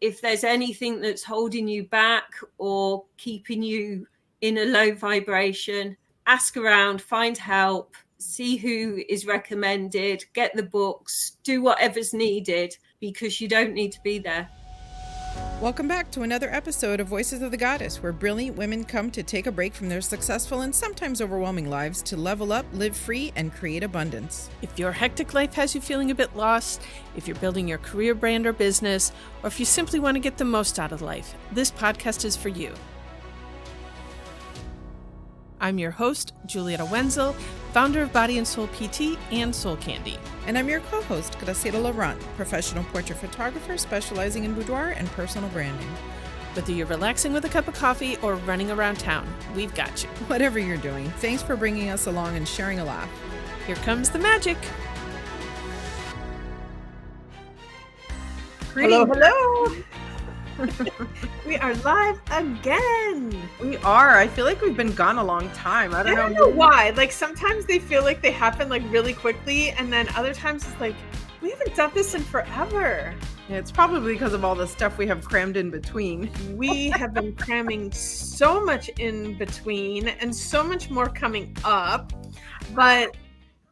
if there's anything that's holding you back or keeping you in a low vibration, ask around, find help, see who is recommended, get the books, do whatever's needed, because you don't need to be there. Welcome back to another episode of Voices of the Goddess, where brilliant women come to take a break from their successful and sometimes overwhelming lives to level up, live free, and create abundance. If your hectic life has you feeling a bit lost, if you're building your career, brand, or business, or if you simply want to get the most out of life, this podcast is for you. I'm your host, Julietta Wenzel, founder of Body and Soul PT and Soul Candy. And I'm your co-host, Graciela Laurent, professional portrait photographer specializing in boudoir and personal branding. Whether you're relaxing with a cup of coffee or running around town, we've got you. Whatever you're doing, thanks for bringing us along and sharing a laugh. Here comes the magic. Hello, hello. We are live again. We are. I feel like we've been gone a long time. I don't know why. Like sometimes they feel like they happen like really quickly, and then other times it's like we haven't done this in forever. Yeah, it's probably because of all the stuff we have crammed in between. We have been cramming so much in between and so much more coming up. But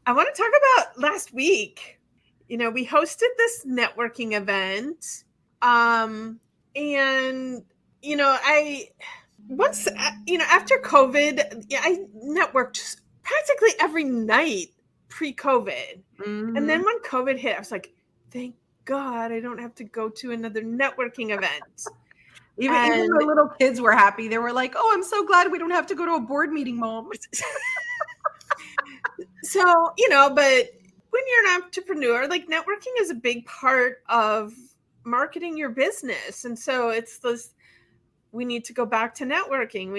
I want to talk about last week. You know, we hosted this networking event. And, you know, after COVID, I networked practically every night pre-COVID. Mm-hmm. And then when COVID hit, I was like, thank God I don't have to go to another networking event. Even the little kids were happy. They were like, oh, I'm so glad we don't have to go to a board meeting, Mom. So, you know, but when you're an entrepreneur, like networking is a big part of marketing your business. And so it's this, we need to go back to networking.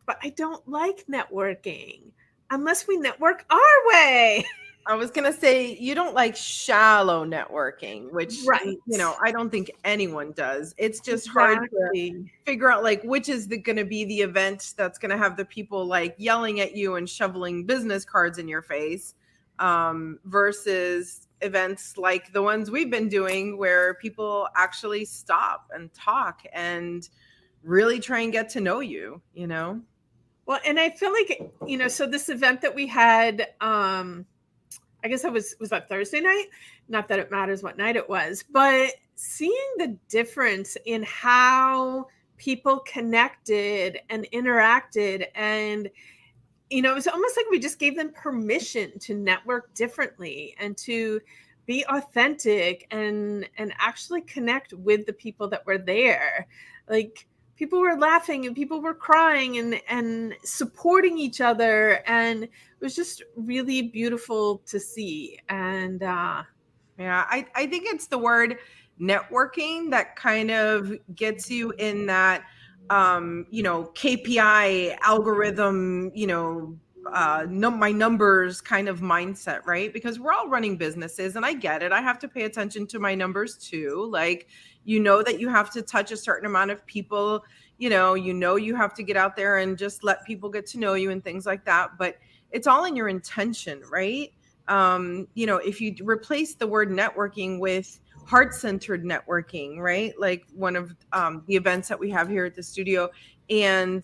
But I don't like networking unless we network our way. I was going to say, you don't like shallow networking, which, right. You know, I don't think anyone does. It's just hard to figure out like, which is going to be the event that's going to have the people like yelling at you and shoveling business cards in your face, versus events like the ones we've been doing where people actually stop and talk and really try and get to know you, you know? Well, and I feel like, you know, so this event that we had, I guess it was that Thursday night? Not that it matters what night it was, but seeing the difference in how people connected and interacted, and you know, it was almost like we just gave them permission to network differently and to be authentic and actually connect with the people that were there. Like people were laughing and people were crying and supporting each other. And it was just really beautiful to see. And yeah, I think it's the word networking that kind of gets you in that you know, KPI algorithm, you know, my numbers kind of mindset, right? Because we're all running businesses and I get it. I have to pay attention to my numbers too. Like, you know, that you have to touch a certain amount of people, you know, you have to get out there and just let people get to know you and things like that. But it's all in your intention, right? You know, if you replace the word networking with heart-centered networking, right? Like one of the events that we have here at the studio. And,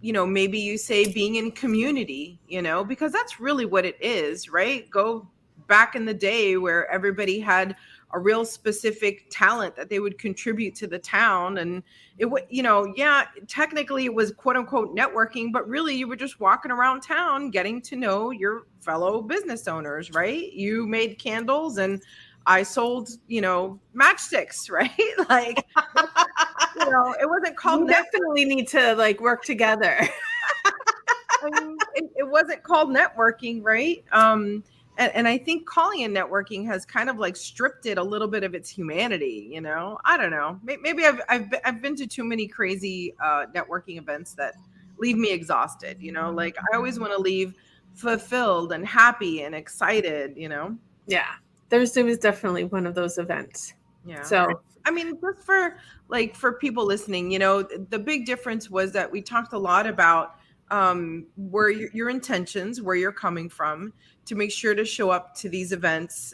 you know, maybe you say being in community, you know, because that's really what it is, right? Go back in the day where everybody had a real specific talent that they would contribute to the town. And it would, you know, yeah, technically it was quote unquote networking, but really you were just walking around town, getting to know your fellow business owners, right? You made candles and I sold, you know, matchsticks, right? Like, you know, it wasn't called. We definitely need to like work together. I mean, it wasn't called networking, right? And I think calling it networking has kind of like stripped it a little bit of its humanity. You know, I don't know. Maybe I've been to too many crazy networking events that leave me exhausted. You know, like I always want to leave fulfilled and happy and excited. You know. Yeah. Thursday was definitely one of those events. Yeah. So, I mean, just for people listening, you know, the big difference was that we talked a lot about where your intentions, where you're coming from, to make sure to show up to these events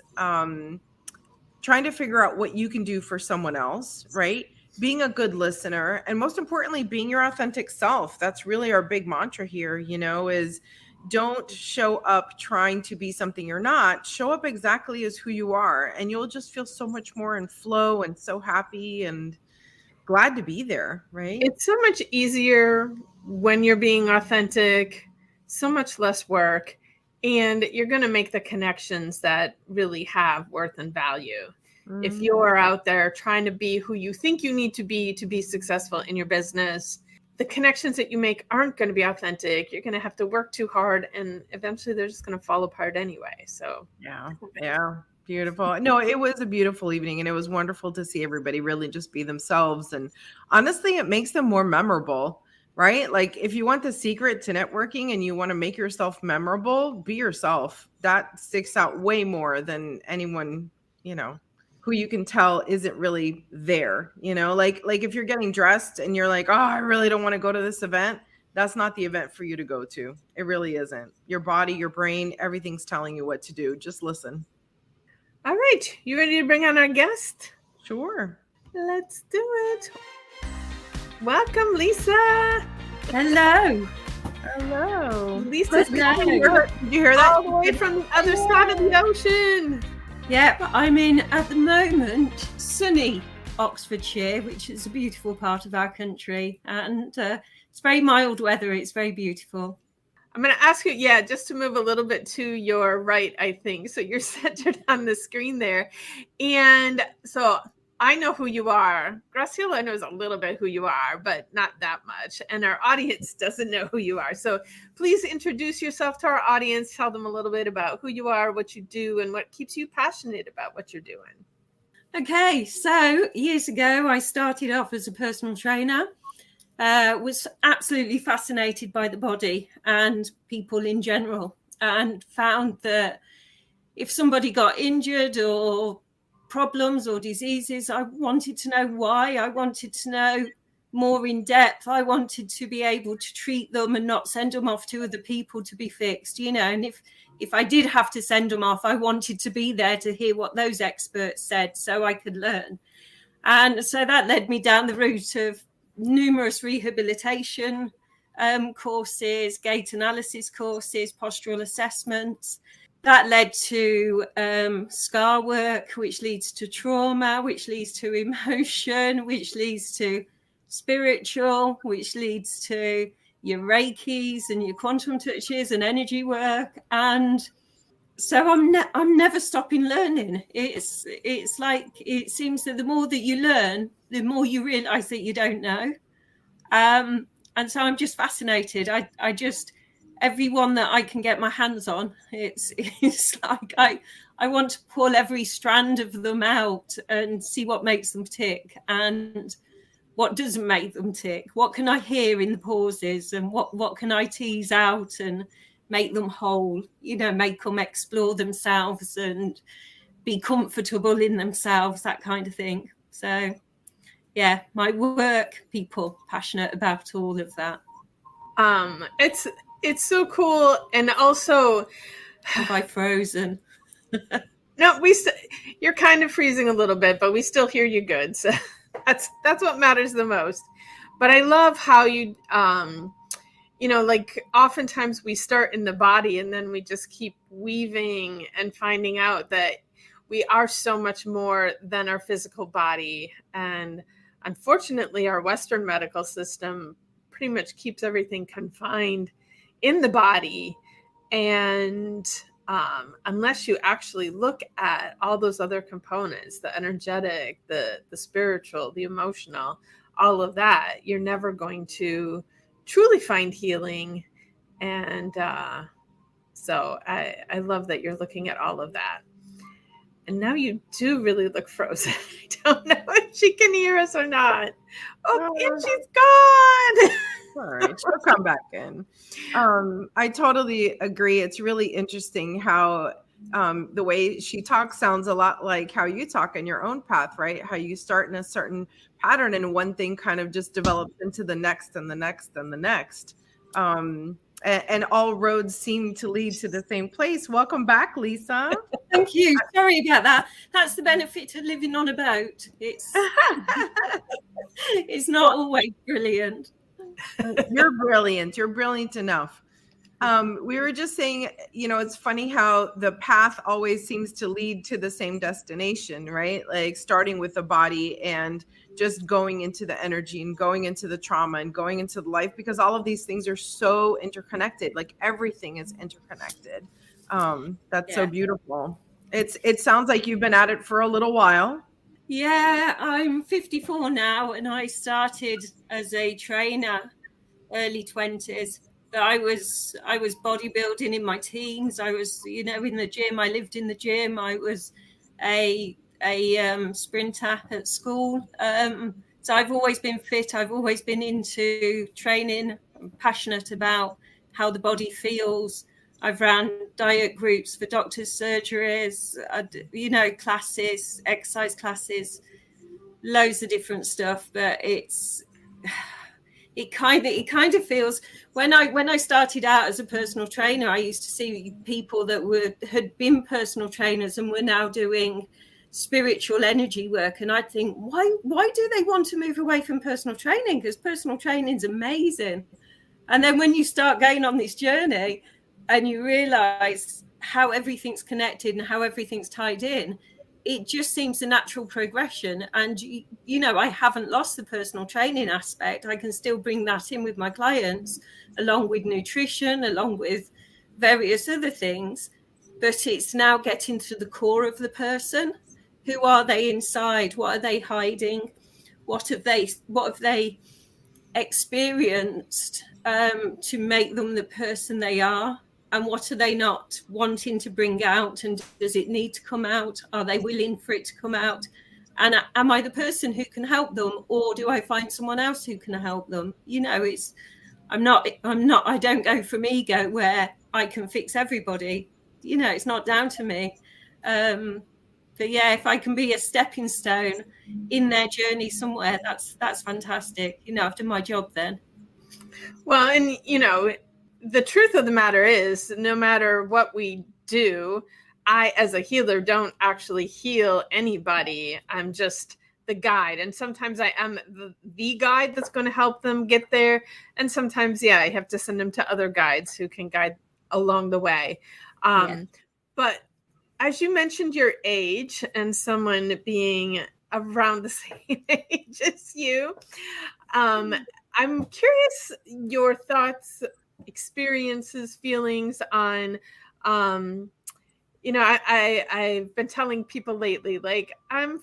trying to figure out what you can do for someone else, right? Being a good listener, and most importantly, being your authentic self. That's really our big mantra here, is don't show up trying to be something you're not. Show up exactly as who you are, and you'll just feel so much more in flow and so happy and glad to be there, right? It's so much easier when you're being authentic, so much less work, and you're going to make the connections that really have worth and value. If you're out there trying to be who you think you need to be successful in your business, the connections that you make aren't going to be authentic. You're going to have to work too hard, and eventually they're just going to fall apart anyway. So yeah. Beautiful. No, it was a beautiful evening, and it was wonderful to see everybody really just be themselves. And honestly, it makes them more memorable, right? Like if you want the secret to networking and you want to make yourself memorable, be yourself. That sticks out way more than anyone, who you can tell isn't really there, like if you're getting dressed and you're like, oh, I really don't want to go to this event. That's not the event for you to go to. It really isn't. Your body, your brain, everything's telling you what to do. Just listen. All right. You ready to bring on our guest? Sure. Let's do it. Welcome, Lisa. Hello. Lisa, did you hear that? All the way from the other side of the ocean. Yep, I'm in, at the moment, sunny Oxfordshire, which is a beautiful part of our country. And it's very mild weather. It's very beautiful. I'm going to ask you, just to move a little bit to your right, I think. So you're centered on the screen there. And so I know who you are. Graciela knows a little bit who you are, but not that much. And our audience doesn't know who you are. So please introduce yourself to our audience. Tell them a little bit about who you are, what you do, and what keeps you passionate about what you're doing. Okay, so years ago, I started off as a personal trainer. Was absolutely fascinated by the body and people in general, and found that if somebody got injured or problems or diseases, I wanted to know why. I wanted to know more in depth. I wanted to be able to treat them and not send them off to other people to be fixed, and if I did have to send them off, I wanted to be there to hear what those experts said so I could learn. And so that led me down the route of numerous rehabilitation courses, gait analysis courses, postural assessments. That led to scar work, which leads to trauma, which leads to emotion, which leads to spiritual, which leads to your Reikis and your quantum touches and energy work. And so I'm never stopping learning. It's like, it seems that the more that you learn, the more you realize that you don't know. And so I'm just fascinated. I just, everyone that I can get my hands on, it's like I want to pull every strand of them out and see what makes them tick and what doesn't make them tick. What can I hear in the pauses, and what can I tease out and make them whole, make them explore themselves and be comfortable in themselves, that kind of thing. So yeah, my work, people passionate about all of that. It's so cool. And also, have I frozen? No, you're kind of freezing a little bit, but we still hear you good. So that's what matters the most. But I love how you, like oftentimes we start in the body and then we just keep weaving and finding out that we are so much more than our physical body. And unfortunately, our Western medical system pretty much keeps everything confined in the body. And unless you actually look at all those other components, the energetic, the spiritual, the emotional, all of that, you're never going to truly find healing. And so I love that you're looking at all of that. And now you do really look frozen. I don't know if she can hear us or not. Oh, and she's gone. All right, she'll come back in. I totally agree. It's really interesting how the way she talks sounds a lot like how you talk in your own path, right? How you start in a certain pattern and one thing kind of just develops into the next and the next and the next. and all roads seem to lead to the same place. Welcome back, Lisa. Thank you. Sorry about that. That's the benefit of living on a boat. It's not always brilliant. You're brilliant. You're brilliant enough. We were just saying, it's funny how the path always seems to lead to the same destination, right? Like starting with the body and just going into the energy and going into the trauma and going into the life, because all of these things are so interconnected. Like everything is interconnected. That's so beautiful. It sounds like you've been at it for a little while. Yeah, I'm 54 now, and I started as a trainer early 20s. But I was bodybuilding in my teens. I was, in the gym. I lived in the gym. I was a sprinter at school. So I've always been fit. I've always been into training. I'm passionate about how the body feels. I've ran diet groups for doctors' surgeries, classes, exercise classes, loads of different stuff. But it kind of feels, when I started out as a personal trainer, I used to see people that had been personal trainers and were now doing spiritual energy work, and I'd think, why do they want to move away from personal training? Because personal training is amazing. And then when you start going on this journey and you realize how everything's connected and how everything's tied in, it just seems a natural progression. And, I haven't lost the personal training aspect. I can still bring that in with my clients, along with nutrition, along with various other things. But it's now getting to the core of the person. Who are they inside? What are they hiding? What have they experienced to make them the person they are? And what are they not wanting to bring out? And does it need to come out? Are they willing for it to come out? And am I the person who can help them, or do I find someone else who can help them? I don't go from ego where I can fix everybody. It's not down to me. But yeah, if I can be a stepping stone in their journey somewhere, that's fantastic. I've done my job then. Well, and the truth of the matter is, no matter what we do, I, as a healer, don't actually heal anybody. I'm just the guide. And sometimes I am the guide that's going to help them get there. And sometimes, I have to send them to other guides who can guide along the way. But as you mentioned your age and someone being around the same age as you, I'm curious your thoughts, experiences, feelings on, I've been telling people lately, like, I'm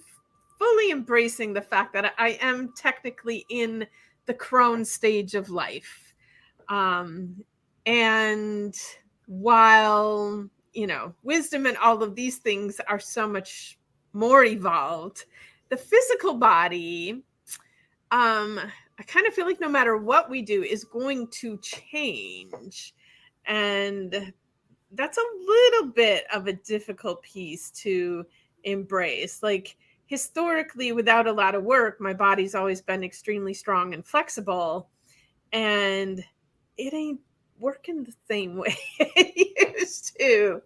fully embracing the fact that I am technically in the crone stage of life. And while, wisdom and all of these things are so much more evolved, the physical body, I kind of feel like no matter what we do is going to change. And that's a little bit of a difficult piece to embrace. Like, historically, without a lot of work, my body's always been extremely strong and flexible, and it ain't working the same way it used to.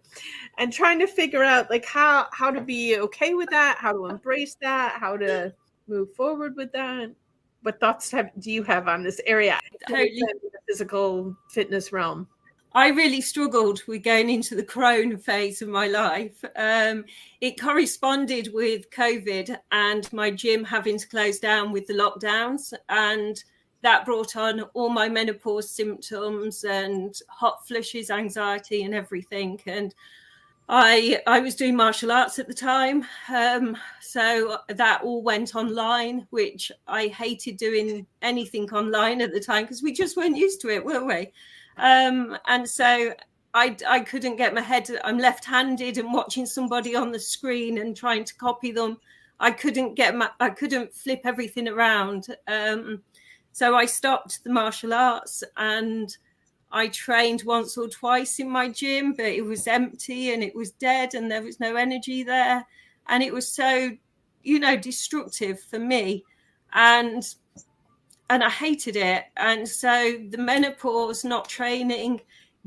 And trying to figure out like how to be okay with that, how to embrace that, how to move forward with that. What thoughts do you have on this area? Totally. The physical fitness realm. I really struggled with going into the crone phase of my life. It corresponded with COVID and my gym having to close down with the lockdowns, and that brought on all my menopause symptoms and hot flushes, anxiety and everything. And I was doing martial arts at the time. So that all went online, which I hated doing anything online at the time because we just weren't used to it, were we? And so I couldn't get my head. I'm left-handed, and watching somebody on the screen and trying to copy them, I couldn't flip everything around. So I stopped the martial arts, and I trained once or twice in my gym, but it was empty and it was dead and there was no energy there. And it was so, destructive for me. And and I hated it. And so the menopause, not training,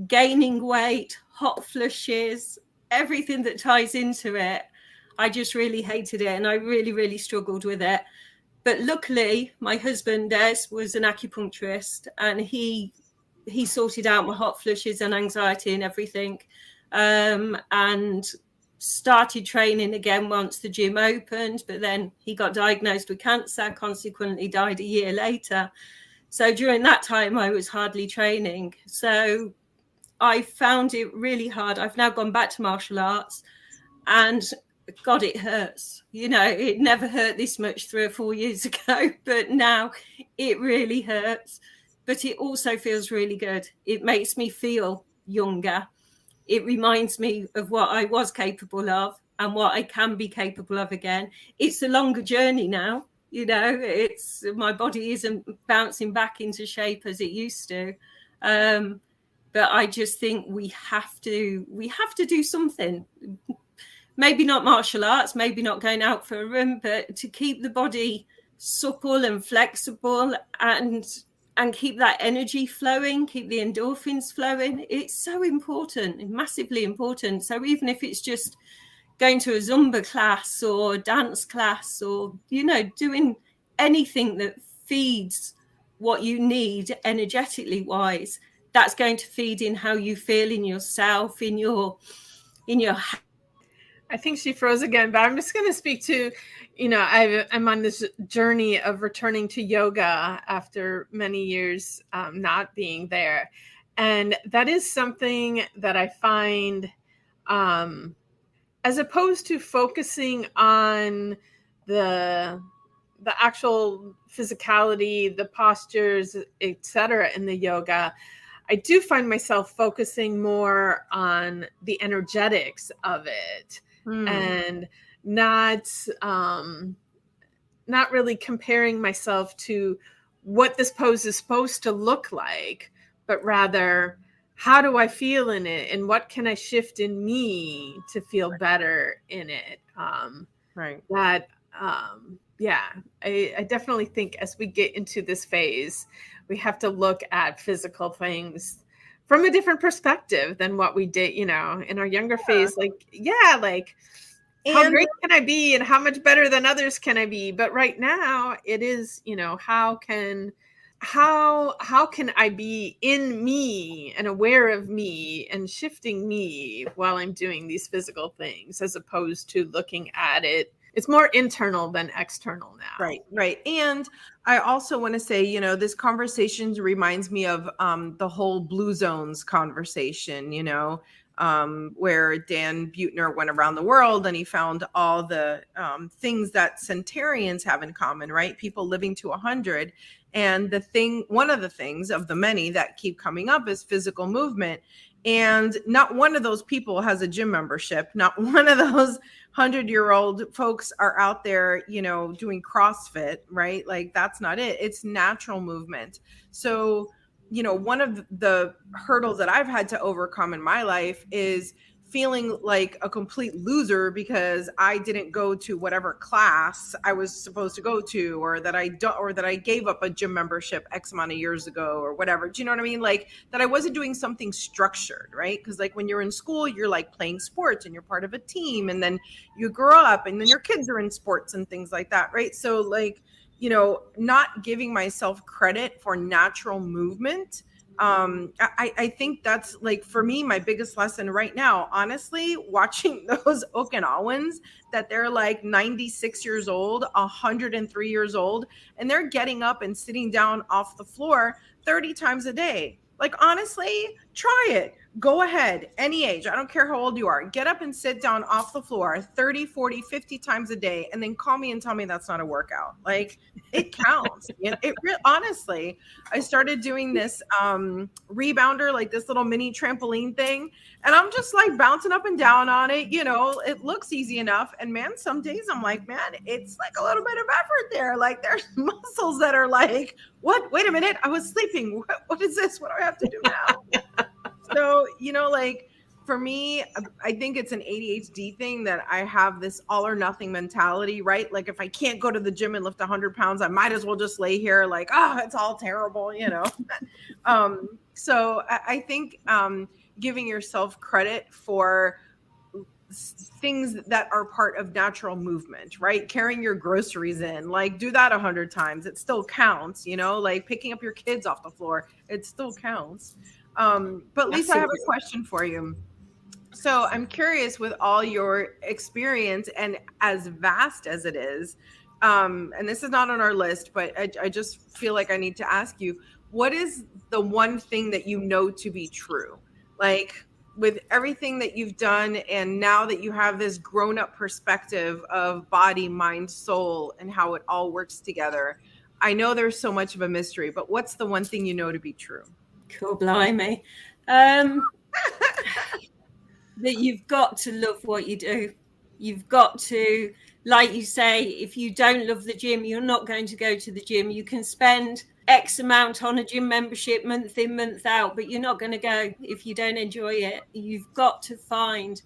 gaining weight, hot flushes, everything that ties into it, I just really hated it, and I really, really struggled with it. But luckily, my husband, Des, was an acupuncturist, and he sorted out my hot flushes and anxiety and everything, and started training again once the gym opened. But then he got diagnosed with cancer, consequently died a year later. So during that time, I was hardly training. So I found it really hard. I've now gone back to martial arts, and God, it hurts. You know, it never hurt this much 3 or 4 years ago, but now it really hurts. But it also feels really good. It makes me feel younger. It reminds me of what I was capable of and what I can be capable of again. It's a longer journey now. You know, it's my body isn't bouncing back into shape as it used to. But I just think we have to do something. Maybe not martial arts, maybe not going out for a run, but to keep the body supple and flexible, and keep that energy flowing, keep the endorphins flowing. It's so important, massively important. So even if it's just going to a Zumba class or dance class, or, you know, doing anything that feeds what you need energetically wise, that's going to feed in how you feel in yourself, in your I think she froze again, but I'm just going to speak to, you know, I'm on this journey of returning to yoga after many years not being there. And that is something that I find, as opposed to focusing on the actual physicality, the postures, etc. in the yoga, I do find myself focusing more on the energetics of it. And not really comparing myself to what this pose is supposed to look like, but rather, how do I feel in it, and what can I shift in me to feel better in it? That, I definitely think as we get into this phase, we have to look at physical things from a different perspective than what we did, you know, in our younger phase. How great can I be, and how much better than others can I be? But right now it is, you know, how can I be in me and aware of me and shifting me while I'm doing these physical things, as opposed to looking at it. It's more internal than external now. Right. And I also want to say, you know, this conversation reminds me of the whole Blue Zones conversation, you know, where Dan Buettner went around the world and he found all the things that centenarians have in common, right? People living to 100. And one of the things of the many that keep coming up is physical movement. And not one of those people has a gym membership. Not one of those 100-year-old folks are out there, you know, doing CrossFit, right? Like, that's not it. It's natural movement. So, you know, one of the hurdles that I've had to overcome in my life is feeling like a complete loser because I didn't go to whatever class I was supposed to go to, or that I gave up a gym membership X amount of years ago, or whatever. Do you know what I mean? Like, that I wasn't doing something structured, right? Because like when you're in school, you're like playing sports and you're part of a team, and then you grow up and then your kids are in sports and things like that, right? So like, you know, not giving myself credit for natural movement. I think that's, like, for me, my biggest lesson right now, honestly, watching those Okinawans that they're like 96 years old, 103 years old, and they're getting up and sitting down off the floor 30 times a day. Like, honestly, try it. Go ahead, any age. I don't care how old you are. Get up and sit down off the floor 30, 40, 50 times a day, and then call me and tell me that's not a workout. Like, it counts. Honestly, I started doing this rebounder, like this little mini trampoline thing, and I'm just like bouncing up and down on it. You know, it looks easy enough. And man, some days I'm like, man, it's like a little bit of effort there. Like, there's muscles that are like, what? Wait a minute. I was sleeping. What is this? What do I have to do now? So, you know, like, for me, I think it's an ADHD thing that I have this all or nothing mentality, right? Like if I can't go to the gym and lift 100 pounds, I might as well just lay here like, oh, it's all terrible, you know? So I think giving yourself credit for things that are part of natural movement, right? Carrying your groceries in, like do that 100 times. It still counts, you know, like picking up your kids off the floor. It still counts. But Lisa, I have a question for you. So I'm curious, with all your experience and as vast as it is, and this is not on our list, but I just feel like I need to ask you, what is the one thing that you know to be true? Like with everything that you've done, and now that you have this grown-up perspective of body, mind, soul, and how it all works together, I know there's so much of a mystery, but what's the one thing you know to be true? Cool, blimey. That you've got to love what you do. You've got to, like you say, if you don't love the gym, you're not going to go to the gym. You can spend X amount on a gym membership month in, month out, but you're not going to go if you don't enjoy it. You've got to find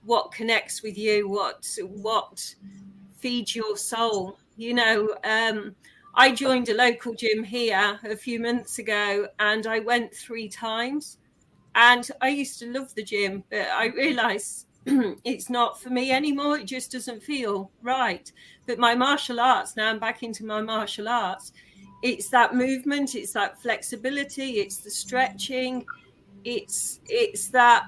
what connects with you, what feeds your soul. You know, I joined a local gym here a few months ago, and I went 3 times. And I used to love the gym, but I realized it's not for me anymore. It just doesn't feel right. But my martial arts, now I'm back into my martial arts. It's that movement, it's that flexibility, it's the stretching, it's that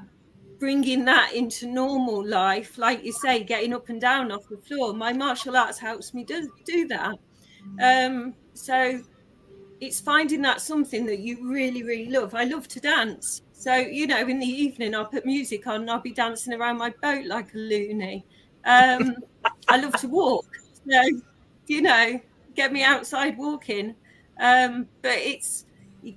bringing that into normal life. Like you say, getting up and down off the floor. My martial arts helps me do that. So it's finding that something that you really, really love. I love to dance. So, you know, in the evening, I'll put music on and I'll be dancing around my boat like a loony. I love to walk. So, you know, get me outside walking. But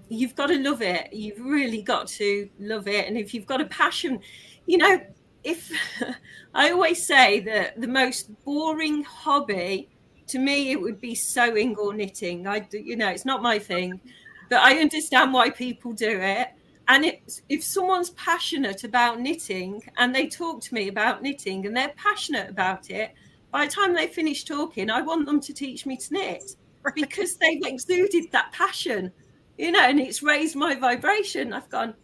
you've got to love it. You've really got to love it. And if you've got a passion, you know, I always say that the most boring hobby, to me, it would be sewing or knitting. It's not my thing, but I understand why people do it. And if someone's passionate about knitting and they talk to me about knitting and they're passionate about it, by the time they finish talking, I want them to teach me to knit because they've exuded that passion, you know, and it's raised my vibration. I've gone,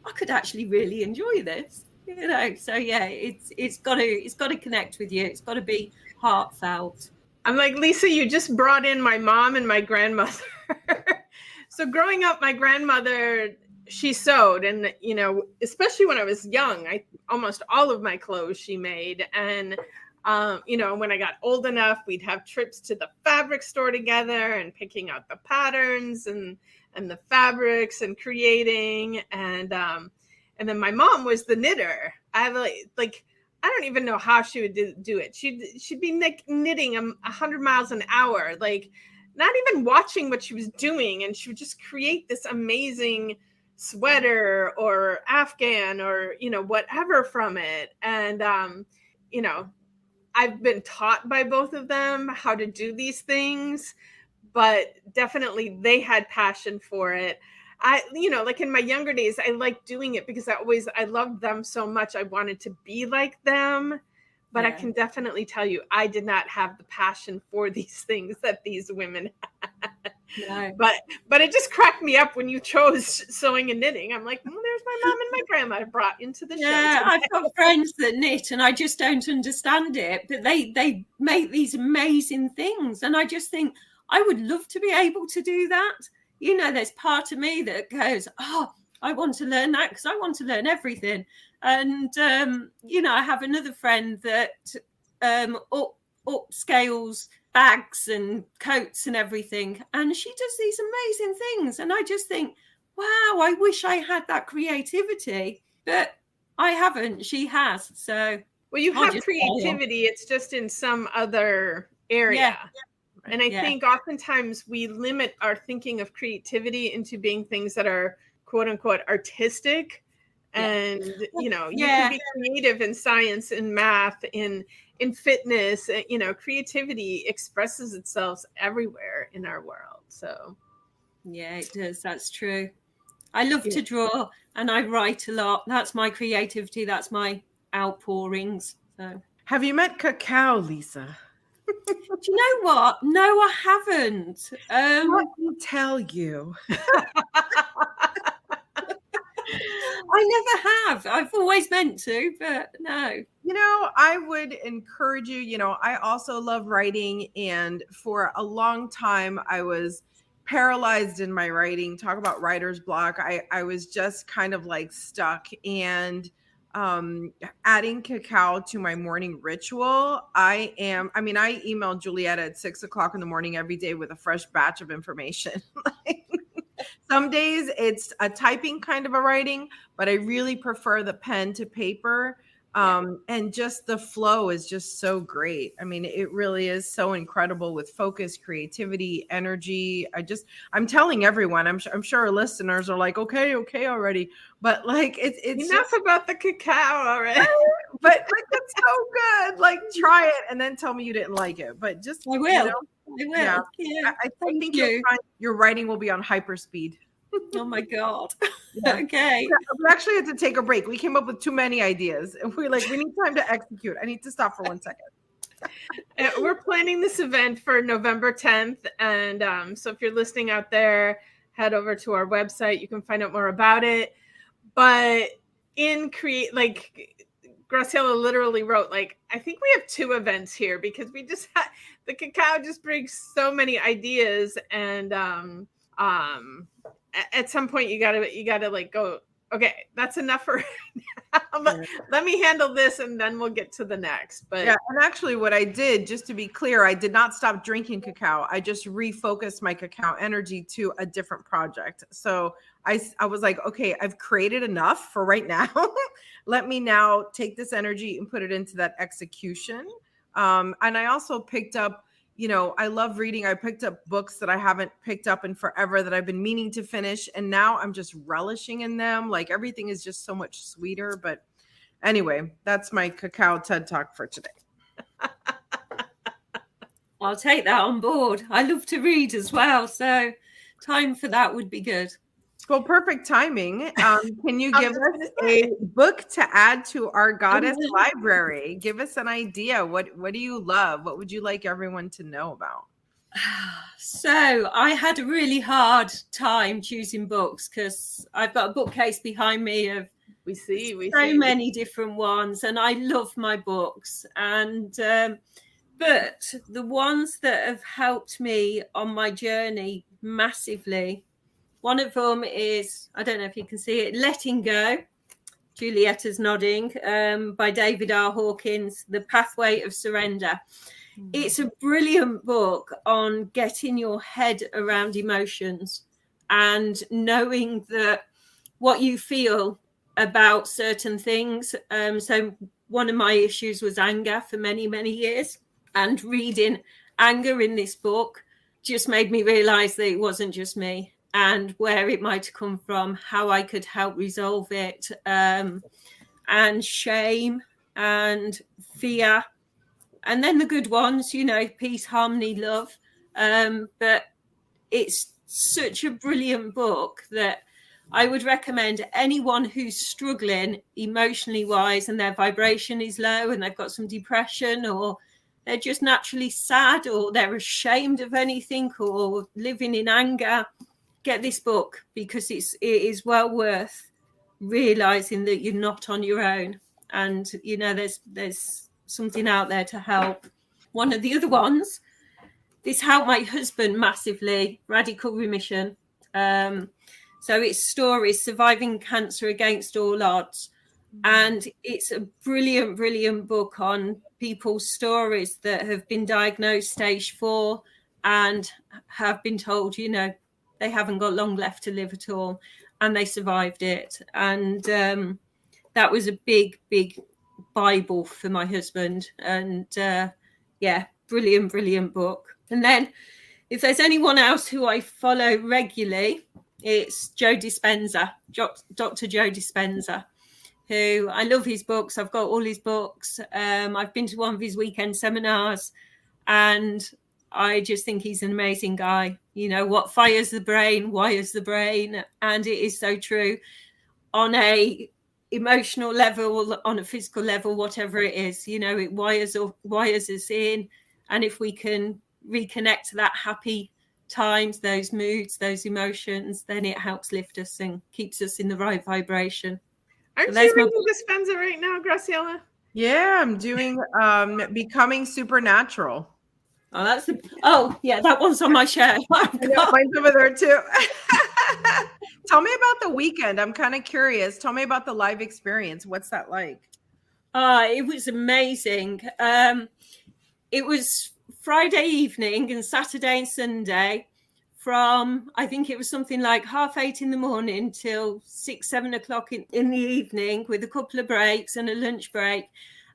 I could actually really enjoy this, you know. So yeah, it's got to connect with you. It's got to be heartfelt. I'm like, Lisa, you just brought in my mom and my grandmother. So growing up, my grandmother, she sewed, and, you know, especially when I was young, almost all of my clothes she made. And, you know, when I got old enough, we'd have trips to the fabric store together and picking out the patterns and the fabrics and creating. And then my mom was the knitter. I have like I don't even know how she would do it. She'd be knitting 100 miles an hour, like not even watching what she was doing. And she would just create this amazing sweater or Afghan or, you know, whatever from it. And, you know, I've been taught by both of them how to do these things, but definitely they had passion for it. You know, like in my younger days, I liked doing it because I loved them so much. I wanted to be like them, but yeah. I can definitely tell you, I did not have the passion for these things that these women had. No. But it just cracked me up when you chose sewing and knitting. I'm like, well, there's my mom and my grandma I brought into the show. Yeah, I've got friends that knit and I just don't understand it, but they make these amazing things. And I just think I would love to be able to do that. You know, there's part of me that goes, oh, I want to learn that because I want to learn everything. And, you know, I have another friend that upscales bags and coats and everything. And she does these amazing things. And I just think, wow, I wish I had that creativity. But I haven't. She has. So. Well, you have creativity. It's just in some other area. Yeah. And I think oftentimes we limit our thinking of creativity into being things that are quote unquote artistic. And, you know, you can be creative in science, in math, in fitness. You know, creativity expresses itself everywhere in our world. So. Yeah, it does. That's true. I love to draw and I write a lot. That's my creativity. That's my outpourings. So, have you met cacao, Lisa? do you know what? No, I haven't. Let me tell you. I never have. I've always meant to, but no. You know, I would encourage you. You know, I also love writing. And for a long time, I was paralyzed in my writing. Talk about writer's block. I was just kind of like stuck. And adding cacao to my morning ritual, I email Julietta at 6:00 in the morning every day with a fresh batch of information. Some days it's a typing kind of a writing, but I really prefer the pen to paper. And just the flow is just so great. I mean, it really is so incredible with focus, creativity, energy. I'm telling everyone, I'm sure our listeners are like, okay already. But like, it's enough about the cacao already. But like, it's so good. Like, try it and then tell me you didn't like it. But just, I will. You know, I will. Yeah. I think you'll find your writing will be on hyperspeed. Oh my God. Yeah. Okay. We actually had to take a break. We came up with too many ideas. And we're like, we need time to execute. I need to stop for 1 second. We're planning this event for November 10th. And so if you're listening out there, head over to our website. You can find out more about it. But Graciela literally wrote, like, I think we have 2 events here because we just had the cacao just brings so many ideas. And at some point you gotta like go, okay, that's enough for now. Let me handle this and then we'll get to the next. But yeah, and actually what I did, just to be clear, I did not stop drinking cacao. I just refocused my cacao energy to a different project. So I was like, okay, I've created enough for right now. Let me now take this energy and put it into that execution. And I also picked up, you know, I love reading. I picked up books that I haven't picked up in forever that I've been meaning to finish. And now I'm just relishing in them. Like, everything is just so much sweeter. But anyway, that's my cacao TED Talk for today. I'll take that on board. I love to read as well. So time for that would be good. Well, perfect timing. Can you give us a book to add to our goddess library? Give us an idea. What do you love? What would you like everyone to know about? So I had a really hard time choosing books because I've got a bookcase behind me of we see many different ones, and I love my books. And but the ones that have helped me on my journey massively, one of them is, I don't know if you can see it, Letting Go. Julietta's nodding, by David R. Hawkins, The Pathway of Surrender. It's a brilliant book on getting your head around emotions and knowing that what you feel about certain things. So one of my issues was anger for many, many years. And reading anger in this book just made me realize that it wasn't just me, and where it might have come from, how I could help resolve it, and shame and fear. And then the good ones, you know, peace, harmony, love. But it's such a brilliant book that I would recommend anyone who's struggling emotionally wise and their vibration is low and they've got some depression, or they're just naturally sad, or they're ashamed of anything, or living in anger. Get this book, because it is well worth realizing that you're not on your own, and you know there's something out there to help. One of the other ones, this helped my husband massively, Radical Remission. So it's stories, surviving cancer against all odds, and it's a brilliant book on people's stories that have been diagnosed stage 4 and have been told, you know, they haven't got long left to live at all, and they survived it. And that was a big Bible for my husband. And brilliant book. And then if there's anyone else who I follow regularly, it's Joe Dispenza, Dr. Joe Dispenza, who I love his books. I've got all his books. I've been to one of his weekend seminars, and I just think he's an amazing guy. what fires the brain wires the brain, and it is so true on a emotional level, on a physical level, whatever it is. It wires us in, and if we can reconnect to that happy times, those moods, those emotions, then it helps lift us and keeps us in the right vibration. Aren't you reading Dispenza right now, Graciela? Yeah, I'm doing Becoming Supernatural. That one's on my shelf. Mine's over there too. Tell me about the weekend. I'm kind of curious. Tell me about the live experience. What's that like? It was amazing. It was Friday evening and Saturday and Sunday from, I think it was something like 8:30 in the morning till 6-7 o'clock in the evening, with a couple of breaks and a lunch break.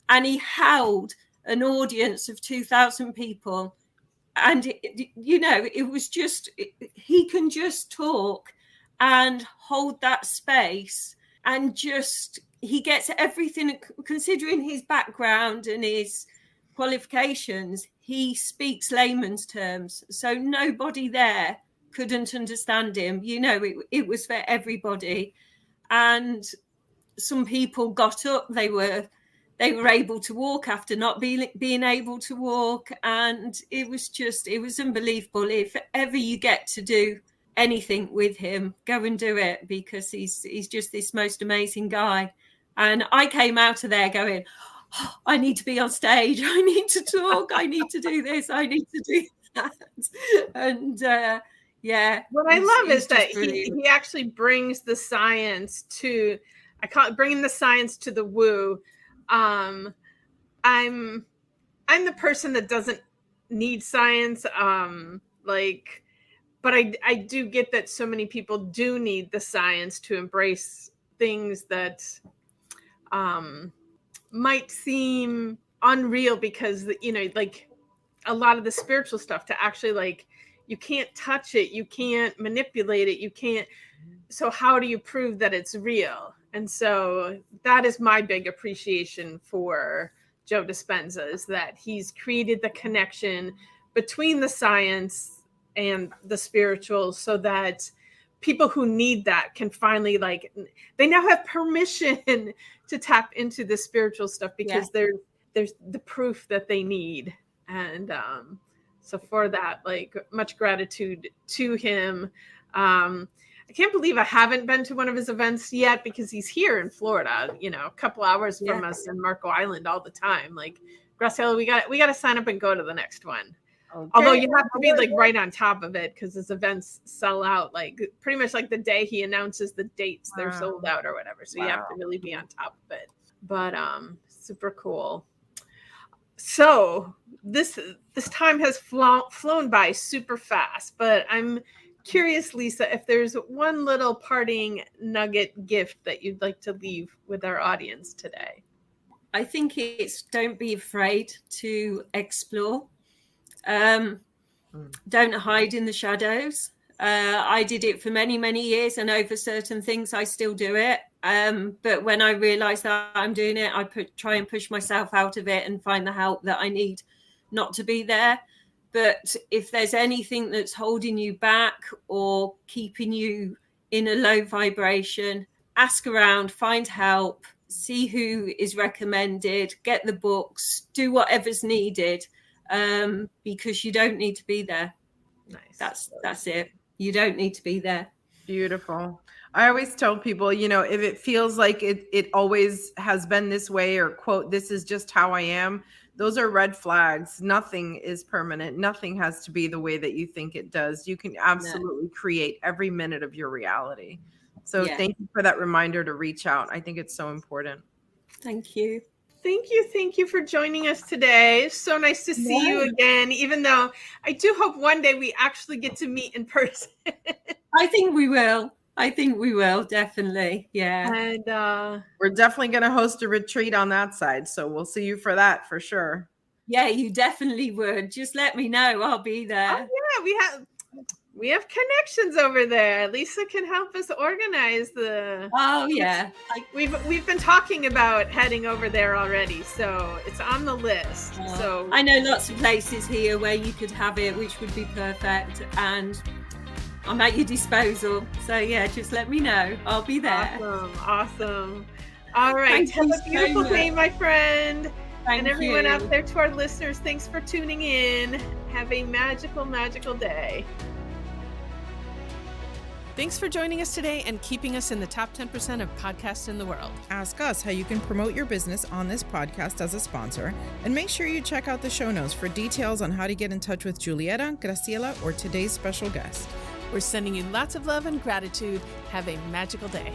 And he held an audience of 2,000 people. And, it was just, he can just talk and hold that space, and just, he gets everything, considering his background and his qualifications, he speaks layman's terms. So nobody there couldn't understand him. It was for everybody. And some people got up, they were able to walk after not being able to walk. And it was unbelievable. If ever you get to do anything with him, go and do it, because he's just this most amazing guy. And I came out of there going, I need to be on stage. I need to talk. I need to do this. I need to do that. And what I love is that he actually brings the science to, I call it bringing the science to the woo. I'm the person that doesn't need science. But I do get that so many people do need the science to embrace things that might seem unreal, because like a lot of the spiritual stuff, to actually, like, you can't touch it, you can't manipulate it, you can't, so how do you prove that it's real? And so that is my big appreciation for Joe Dispenza, is that he's created the connection between the science and the spiritual, so that people who need that can finally, like, they now have permission to tap into the spiritual stuff, because there's the proof that they need. And so for that, like, much gratitude to him. I can't believe I haven't been to one of his events yet, because he's here in Florida, a couple hours from us in Marco Island all the time. Like, Graciela, we got to sign up and go to the next one. Okay. Although you have to be, like, right on top of it, because his events sell out, like, pretty much like the day he announces the dates, they're sold out or whatever. So you have to really be on top of it. But super cool. So this time has flown by super fast, but I'm curious, Lisa, if there's one little parting nugget gift that you'd like to leave with our audience today. I think it's, don't be afraid to explore. Don't hide in the shadows. I did it for many, many years, and over certain things I still do it. But when I realize that I'm doing it, I try and push myself out of it and find the help that I need not to be there. But if there's anything that's holding you back or keeping you in a low vibration, ask around, find help, see who is recommended, get the books, do whatever's needed, because you don't need to be there. Nice. That's it. You don't need to be there. Beautiful. I always tell people, if it feels like it always has been this way, or quote, this is just how I am, those are red flags. Nothing is permanent. Nothing has to be the way that you think it does. You can absolutely create every minute of your reality. So Thank you for that reminder to reach out. I think it's so important. Thank you. Thank you for joining us today. So nice to see you again, even though I do hope one day we actually get to meet in person. I think we will, definitely. Yeah. And we're definitely going to host a retreat on that side. So we'll see you for that for sure. Yeah, you definitely would. Just let me know. I'll be there. Oh, yeah, We have connections over there. Lisa can help us organize the. Oh yeah, We've been talking about heading over there already, so it's on the list. So I know lots of places here where you could have it, which would be perfect, and I'm at your disposal. So yeah, just let me know. I'll be there. Awesome. All right. Have a beautiful day, my friend. And everyone out there, to our listeners, thanks for tuning in. Have a magical, magical day. Thanks for joining us today and keeping us in the top 10% of podcasts in the world. Ask us how you can promote your business on this podcast as a sponsor, and make sure you check out the show notes for details on how to get in touch with Julieta, Graciela, or today's special guest. We're sending you lots of love and gratitude. Have a magical day.